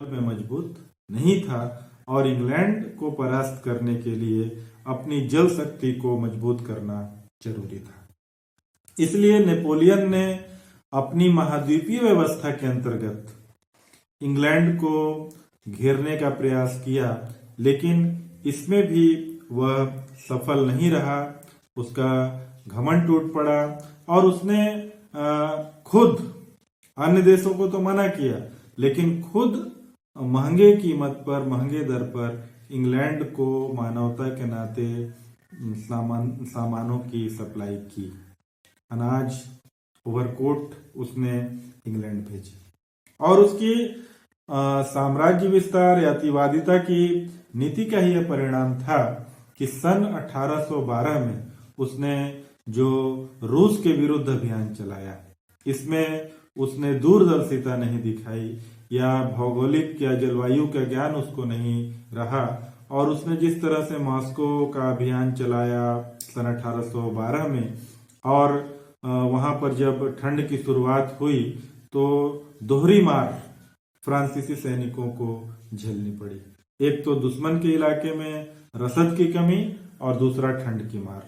में मजबूत नहीं था और इंग्लैंड को परास्त करने के लिए अपनी जल शक्ति को मजबूत करना जरूरी था। इसलिए नेपोलियन ने अपनी महाद्वीपीय व्यवस्था के अंतर्गत इंग्लैंड को घेरने का प्रयास किया, लेकिन इसमें भी वह सफल नहीं रहा। उसका घमंड टूट पड़ा और उसने खुद अन्य देशों को तो मना किया, लेकिन खुद महंगे कीमत पर, महंगे दर पर इंग्लैंड को मानवता के नाते सामानों की सप्लाई की। अनाज, ओवरकोट उसने इंग्लैंड भेजे और उसकी साम्राज्य विस्तार या अतिवादिता की नीति का ही यह परिणाम था कि सन 1812 में उसने जो रूस के विरुद्ध अभियान चलाया, इसमें उसने दूरदर्शिता नहीं दिखाई या भौगोलिक या जलवायु का ज्ञान उसको नहीं रहा और उसने जिस तरह से मॉस्को का अभियान चलाया सन 1812 में और वहां पर जब ठंड की शुरुआत हुई तो दोहरी मार फ्रांसीसी सैनिकों को झेलनी पड़ी। एक तो दुश्मन के इलाके में रसद की कमी और दूसरा ठंड की मार।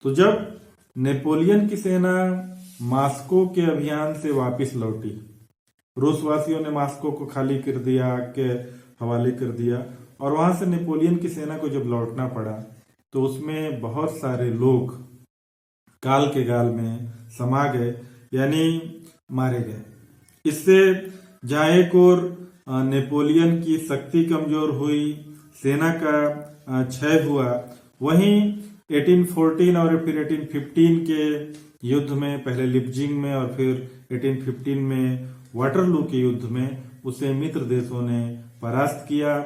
तो जब नेपोलियन की सेना मॉस्को के अभियान से वापस लौटी, रूसवासियों ने मॉस्को को खाली कर दिया, के हवाले कर दिया और वहां से नेपोलियन की सेना को जब लौटना पड़ा तो उसमें बहुत सारे लोग काल के गाल में समा गए, यानी मारे गए। इससे जहां एक ओर नेपोलियन की शक्ति कमजोर हुई, सेना का क्षय हुआ, वहीं 1814 और फिर 1815 के युद्ध में, पहले लिपजिंग में और फिर 1815 में वाटरलू के युद्ध में उसे मित्र देशों ने परास्त किया।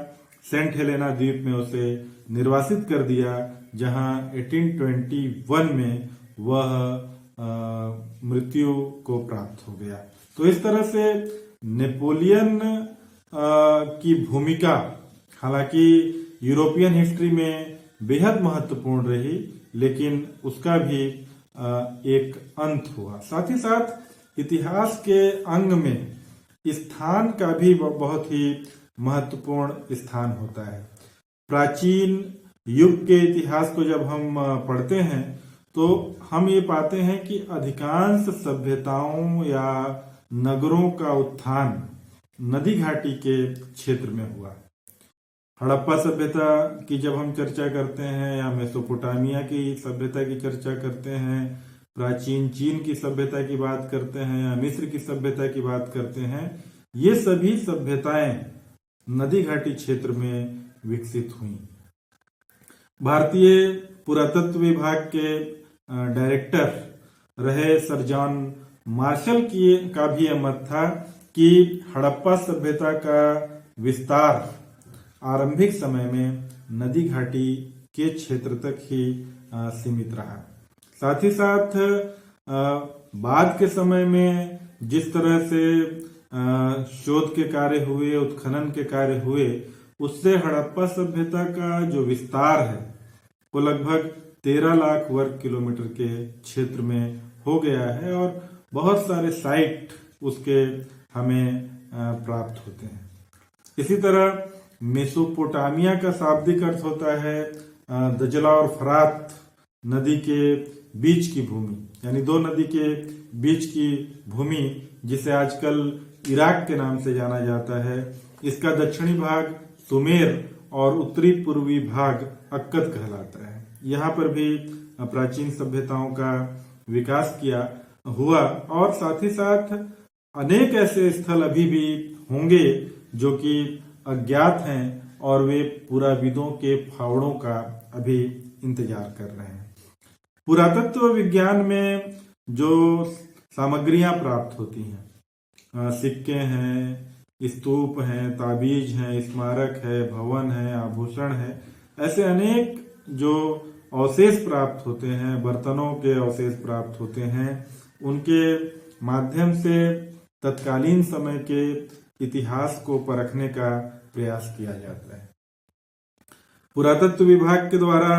सेंट हेलेना द्वीप में उसे निर्वासित कर दिया, जहां 1821 में वह मृत्यु को प्राप्त हो गया। तो इस तरह से नेपोलियन की भूमिका हालांकि यूरोपियन हिस्ट्री में बेहद महत्वपूर्ण रही, लेकिन उसका भी एक अंत हुआ। साथ ही साथ इतिहास के अंग में स्थान का भी बहुत ही महत्वपूर्ण स्थान होता है। प्राचीन युग के इतिहास को जब हम पढ़ते हैं तो हम ये पाते हैं कि अधिकांश सभ्यताओं या नगरों का उत्थान नदी घाटी के क्षेत्र में हुआ। हड़प्पा सभ्यता की जब हम चर्चा करते हैं या मेसोपोटामिया की सभ्यता की चर्चा करते हैं, प्राचीन चीन की सभ्यता की बात करते हैं या मिस्र की सभ्यता की बात करते हैं, ये सभी सभ्यताएं नदी घाटी क्षेत्र में विकसित हुई। भारतीय पुरातत्व विभाग के डायरेक्टर रहे सर जॉन मार्शल का भी यह मत था कि हड़प्पा सभ्यता का विस्तार आरंभिक समय में नदी घाटी के क्षेत्र तक ही सीमित रहा। साथ ही साथ बाद के समय में जिस तरह से शोध के कार्य हुए, उत्खनन के कार्य हुए, उससे हड़प्पा सभ्यता का जो विस्तार है वो लगभग 13 लाख वर्ग किलोमीटर के क्षेत्र में हो गया है और बहुत सारे साइट उसके हमें प्राप्त होते हैं। इसी तरह मेसोपोटामिया का शाब्दिक अर्थ होता है दजला और फरात नदी के बीच की भूमि, यानी दो नदी के बीच की भूमि, जिसे आजकल इराक के नाम से जाना जाता है। इसका दक्षिणी भाग सुमेर और उत्तरी पूर्वी भाग अक्कद कहलाता है। यहाँ पर भी प्राचीन सभ्यताओं का विकास किया हुआ और साथ ही साथ अनेक ऐसे स्थल अभी भी होंगे जो कि अज्ञात हैं और वे पुराविदों के फावड़ों का अभी इंतजार कर रहे हैं। पुरातत्व विज्ञान में जो सामग्रियां प्राप्त होती हैं, सिक्के हैं, स्तूप हैं, ताबीज हैं, स्मारक है, भवन है, आभूषण है, ऐसे अनेक जो अवशेष प्राप्त होते हैं, बर्तनों के अवशेष प्राप्त होते हैं, उनके माध्यम से तत्कालीन समय के इतिहास को परखने का प्रयास किया जाता है। पुरातत्व विभाग के द्वारा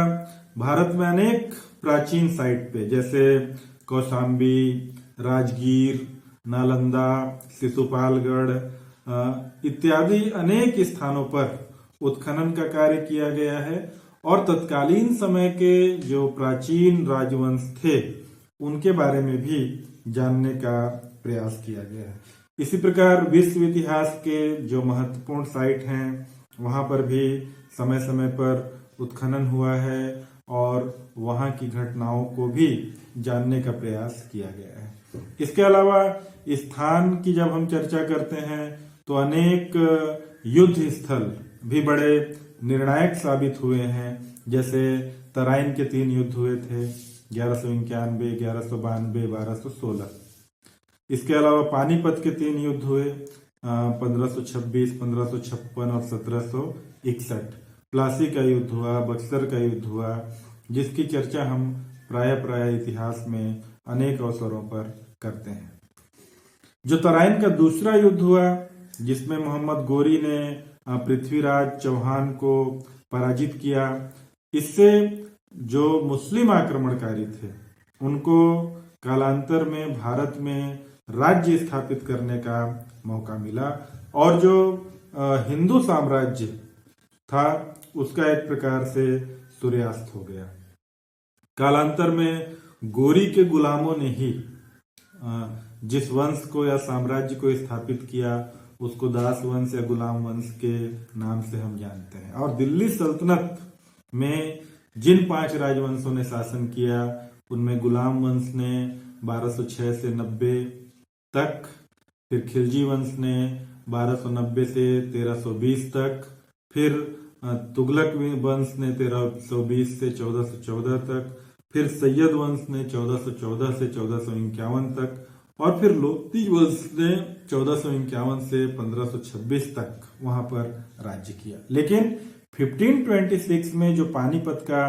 भारत में अनेक प्राचीन साइट पे, जैसे कौशाम्बी, राजगीर, नालंदा, शिशुपालगढ़, इत्यादि अनेक स्थानों पर उत्खनन का कार्य किया गया है और तत्कालीन समय के जो प्राचीन राजवंश थे उनके बारे में भी जानने का प्रयास किया गया है। इसी प्रकार विश्व इतिहास के जो महत्वपूर्ण साइट हैं वहां पर भी समय समय पर उत्खनन हुआ है और वहां की घटनाओं को भी जानने का प्रयास किया गया है। इसके अलावा स्थान की जब हम चर्चा करते हैं तो अनेक युद्ध स्थल भी बड़े निर्णायक साबित हुए हैं। जैसे तराइन के 3 युद्ध हुए थे, 1191, 1192, 1216। इसके अलावा पानीपत के 3 युद्ध हुए, 1526, 1556 और 1761। प्लासी का युद्ध हुआ, बक्सर का युद्ध हुआ, जिसकी चर्चा हम प्राय इतिहास में अनेक अवसरों पर करते हैं। जो तराइन का दूसरा युद्ध हुआ जिसमें मोहम्मद गोरी ने पृथ्वीराज चौहान को पराजित किया, इससे जो मुस्लिम आक्रमणकारी थे उनको कालांतर में भारत में राज्य स्थापित करने का मौका मिला और जो हिंदू साम्राज्य था उसका एक प्रकार से सूर्यास्त हो गया। कालांतर में गोरी के गुलामों ने ही जिस वंश को या साम्राज्य को स्थापित किया उसको दास वंश या गुलाम वंश के नाम से हम जानते हैं। और दिल्ली सल्तनत में जिन 5 राजवंशों ने शासन किया उनमें गुलाम वंश ने 1206 से 90 तक, फिर खिलजी वंश ने 1290 से 1320 तक, फिर तुगलक वंश ने 1320 से 1414 तक, फिर सैयद वंश ने 1414 से 1451 तक और फिर लोधी वंश ने 1451 से 1526 तक वहां पर राज्य किया। लेकिन 1526 में जो पानीपत का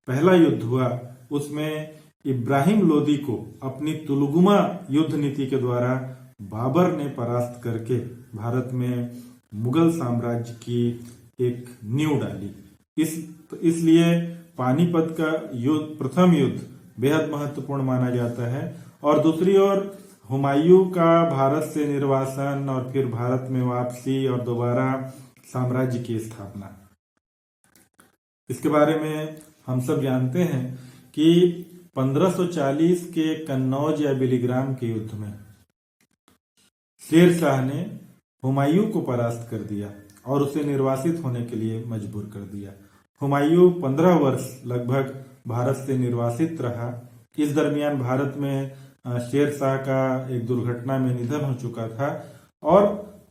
पहला युद्ध हुआ उसमें इब्राहिम लोदी को अपनी तुलगुमा युद्ध नीति के द्वारा बाबर ने परास्त करके भारत में मुगल साम्राज्य की एक नींव डाली। इसलिए पानीपत का युद्ध, प्रथम युद्ध, बेहद महत्वपूर्ण माना जाता है। और दूसरी ओर हुमायूं का भारत से निर्वासन और फिर भारत में वापसी और दोबारा साम्राज्य की स्थापना, इसके बारे में हम सब जानते हैं कि 1540 के कन्नौज या बिलीग्राम के युद्ध में शेर शाह ने हुमायूं को परास्त कर दिया और उसे निर्वासित होने के लिए मजबूर कर दिया। हुमायूं 15 वर्ष लगभग भारत से निर्वासित रहा। इस दरमियान भारत में शेर शाह का एक दुर्घटना में निधन हो चुका था और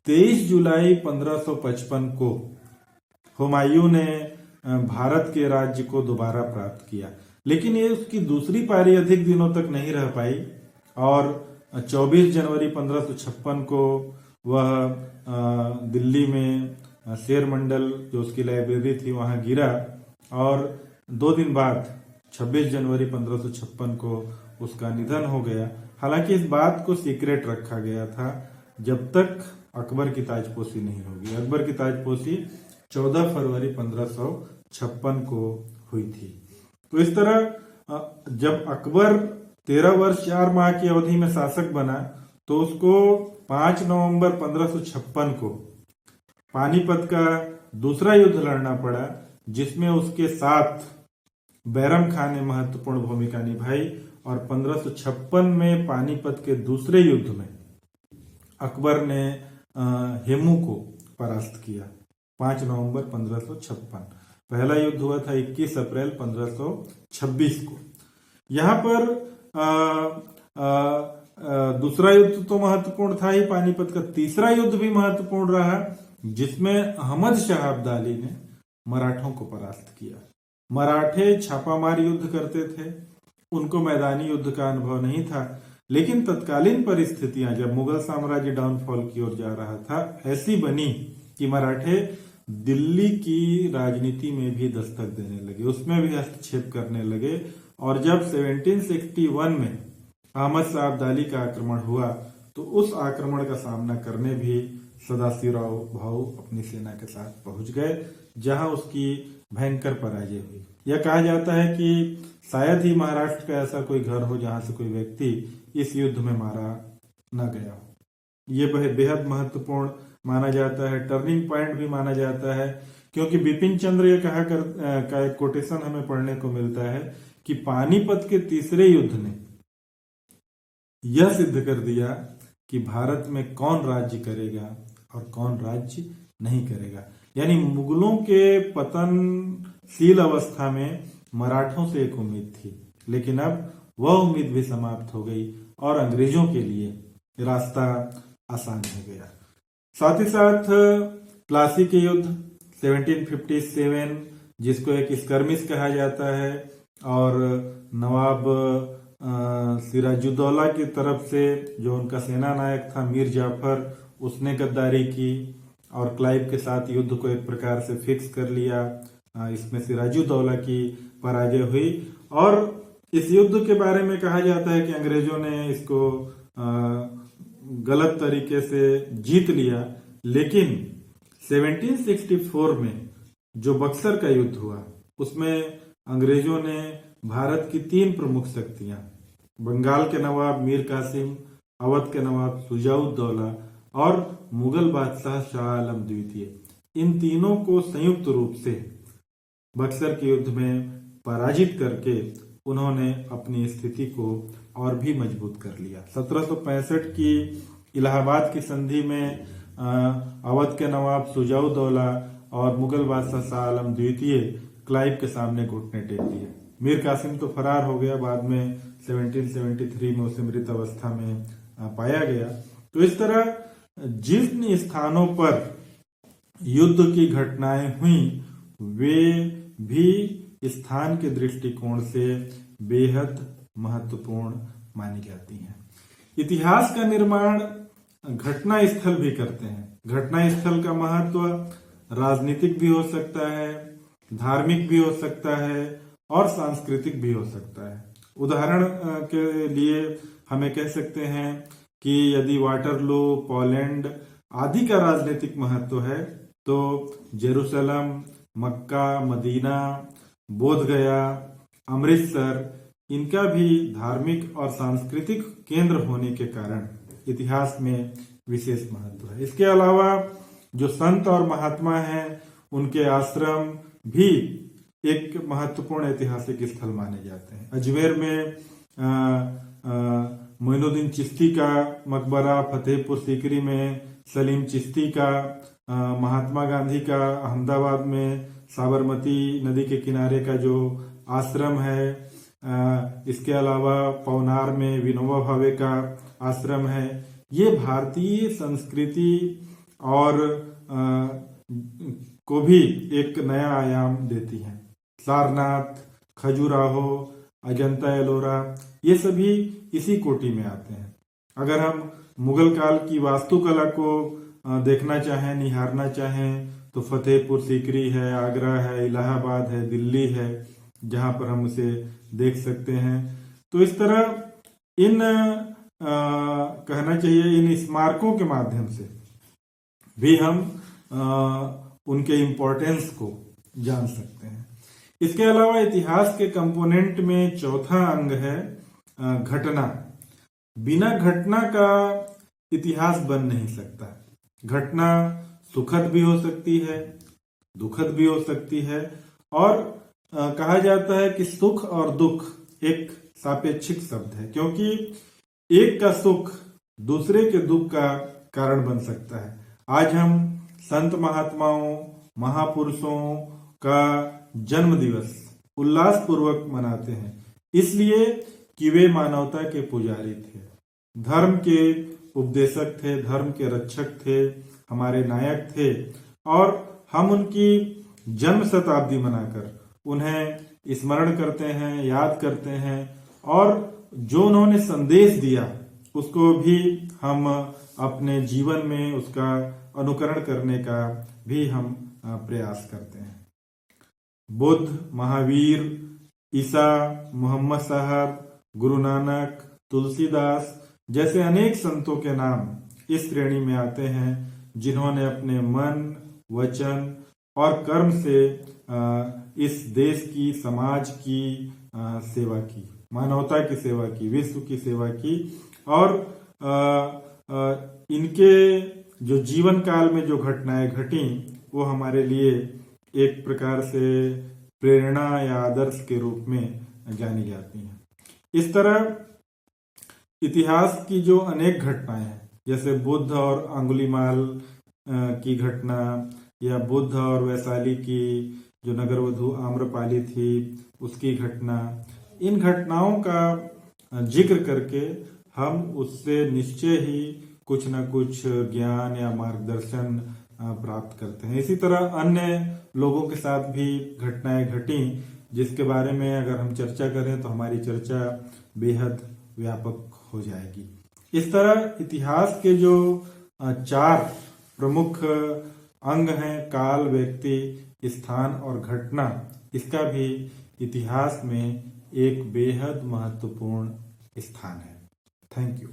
23 जुलाई 1555 को हुमायूं ने भारत के राज्य को दोबारा प्राप्त किया। लेकिन ये उसकी दूसरी पारी अधिक दिनों तक नहीं रह पाई और 24 जनवरी 1556 को वह दिल्ली में शेर मंडल जो उसकी लाइब्रेरी थी वहां गिरा और 2 दिन बाद 26 जनवरी 1556 को उसका निधन हो गया। हालांकि इस बात को सीक्रेट रखा गया था जब तक अकबर की ताजपोशी नहीं होगी। अकबर की ताजपोशी 14 फरवरी 1556 को हुई थी। तो इस तरह जब अकबर 13 वर्ष 4 माह की अवधि में शासक बना तो उसको 5 नवंबर 1556 को पानीपत का दूसरा युद्ध लड़ना पड़ा, जिसमें उसके साथ बैरम खान ने महत्वपूर्ण भूमिका निभाई और 1556 में पानीपत के दूसरे युद्ध में अकबर ने हेमू को परास्त किया 5 नवंबर 1556। पहला युद्ध हुआ था 21 अप्रैल 1526 को। यहाँ पर दूसरा युद्ध तो महत्वपूर्ण था ही, पानीपत का तीसरा युद्ध भी महत्वपूर्ण रहा जिसमें अहमद शाह अब्दाली ने मराठों को परास्त किया। मराठे छापामार युद्ध करते थे, उनको मैदानी युद्ध का अनुभव नहीं था, लेकिन तत्कालीन परिस्थितियां जब मुगल साम्राज्य डाउनफॉल की ओर जा रहा था ऐसी बनी कि मराठे दिल्ली की राजनीति में भी दस्तक देने लगे, उसमें भी हस्तक्षेप करने लगे। और जब 1761 में अहमद शाह अब्दाली का आक्रमण हुआ तो उस आक्रमण का सामना करने भी सदाशिवराव भाऊ अपनी सेना के साथ पहुंच गए, जहां उसकी भयंकर पराजय हुई। यह कहा जाता है कि शायद ही महाराष्ट्र का ऐसा कोई घर हो जहां से कोई व्यक्ति इस युद्ध में मारा न गया हो। ये बेहद महत्वपूर्ण माना जाता है, टर्निंग पॉइंट भी माना जाता है, क्योंकि बिपिन चंद्र ये का एक कोटेशन हमें पढ़ने को मिलता है कि पानीपत के तीसरे युद्ध ने यह सिद्ध कर दिया कि भारत में कौन राज्य करेगा और कौन राज्य नहीं करेगा। यानी मुगलों के पतनशील अवस्था में मराठों से एक उम्मीद थी, लेकिन अब वह उम्मीद भी समाप्त हो गई और अंग्रेजों के लिए रास्ता आसान हो गया। साथ ही साथ प्लासी के युद्ध 1757, जिसको एक स्कर्मिश कहा जाता है, और नवाब सिराजुद्दौला की तरफ से जो उनका सेना नायक था मीर जाफर, उसने गद्दारी की और क्लाइव के साथ युद्ध को एक प्रकार से फिक्स कर लिया। इसमें सिराजुद्दौला की पराजय हुई और इस युद्ध के बारे में कहा जाता है कि अंग्रेजों ने इसको गलत तरीके से जीत लिया। लेकिन 1764 में जो बक्सर का युद्ध हुआ, उसमें अंग्रेजों ने भारत की 3 प्रमुख शक्तियां, बंगाल के नवाब मीर कासिम, अवध के नवाब शुजाउद्दौला और मुगल बादशाह शाह आलम द्वितीय, इन तीनों को संयुक्त रूप से बक्सर के युद्ध में पराजित करके उन्होंने अपनी स्थिति को और भी मजबूत कर लिया। 1765 की इलाहाबाद की संधि में अवध के नवाब शुजाउद्दौला और मुगल बादशाह शाह आलम द्वितीय क्लाइव के सामने घुटने टेक दिए। मीर कासिम तो फरार हो गया, बाद में 1773 में उसे मृत अवस्था में पाया गया। तो इस तरह जिन स्थानों पर युद्ध की घटनाएं हुई वे भी स्थान के दृष्टिकोण से बेहद महत्वपूर्ण मानी जाती हैं। इतिहास का निर्माण घटना स्थल भी करते हैं। घटना स्थल का महत्व राजनीतिक भी हो सकता है, धार्मिक भी हो सकता है और सांस्कृतिक भी हो सकता है। उदाहरण के लिए हमें कह सकते हैं कि यदि वाटरलू, पोलैंड आदि का राजनीतिक महत्व है, तो जेरूसलम, मक्का, मदीना, बोधगया, अमृतसर, इनका भी धार्मिक और सांस्कृतिक केंद्र होने के कारण इतिहास में विशेष महत्व है। इसके अलावा जो संत और महात्मा हैं, उनके आश्रम भी एक महत्वपूर्ण ऐतिहासिक स्थल माने जाते हैं। अजमेर में मोइनुद्दीन चिश्ती का मकबरा, फतेहपुर सीकरी में सलीम चिश्ती का, महात्मा गांधी का अहमदाबाद में साबरमती नदी के किनारे का जो आश्रम है, इसके अलावा पवनार में विनोबा भावे का आश्रम है, ये भारतीय संस्कृति और को भी एक नया आयाम देती हैं। सारनाथ, खजुराहो, अजंता एलोरा, ये सभी इसी कोटि में आते हैं। अगर हम मुगल काल की वास्तुकला को देखना चाहें, निहारना चाहें, तो फतेहपुर सीकरी है, आगरा है, इलाहाबाद है, दिल्ली है, जहां पर हम उसे देख सकते हैं। तो इस तरह इन कहना चाहिए इन स्मारकों के माध्यम से भी हम उनके इम्पोर्टेंस को जान सकते हैं। इसके अलावा इतिहास के कंपोनेंट में चौथा अंग है घटना। बिना घटना का इतिहास बन नहीं सकता। घटना सुखद भी हो सकती है, दुखद भी हो सकती है, और कहा जाता है कि सुख और दुख एक सापेक्षिक शब्द है, क्योंकि एक का सुख दूसरे के दुख का कारण बन सकता है। आज हम संत महात्माओं, महापुरुषों का जन्म दिवस उल्लास पूर्वक मनाते हैं, इसलिए कि वे मानवता के पुजारी थे, धर्म के उपदेशक थे, धर्म के रक्षक थे, हमारे नायक थे, और हम उनकी जन्म शताब्दी मनाकर उन्हें स्मरण करते हैं, याद करते हैं, और जो उन्होंने संदेश दिया उसको भी हम अपने जीवन में उसका अनुकरण करने का भी हम प्रयास करते हैं। बुद्ध, महावीर, ईसा, मोहम्मद साहब, गुरु नानक, तुलसीदास जैसे अनेक संतों के नाम इस श्रेणी में आते हैं, जिन्होंने अपने मन, वचन और कर्म से इस देश की, समाज की सेवा की, मानवता की सेवा की, विश्व की सेवा की, और इनके जो जीवन काल में जो घटनाएं घटी वो हमारे लिए एक प्रकार से प्रेरणा या आदर्श के रूप में जानी जाती हैं। इस तरह इतिहास की जो अनेक घटनाएं हैं, जैसे बुद्ध और अंगुलीमाल की घटना, या बुद्ध और वैशाली की जो नगरवधु आम्रपाली थी उसकी घटना, इन घटनाओं का जिक्र करके हम उससे निश्चय ही कुछ न कुछ ज्ञान या मार्गदर्शन प्राप्त करते हैं। इसी तरह अन्य लोगों के साथ भी घटनाएं घटी जिसके बारे में अगर हम चर्चा करें तो हमारी चर्चा बेहद व्यापक हो जाएगी। इस तरह इतिहास के जो 4 प्रमुख अंग हैं, काल, व्यक्ति, स्थान और घटना, इसका भी इतिहास में एक बेहद महत्वपूर्ण स्थान है। Thank you.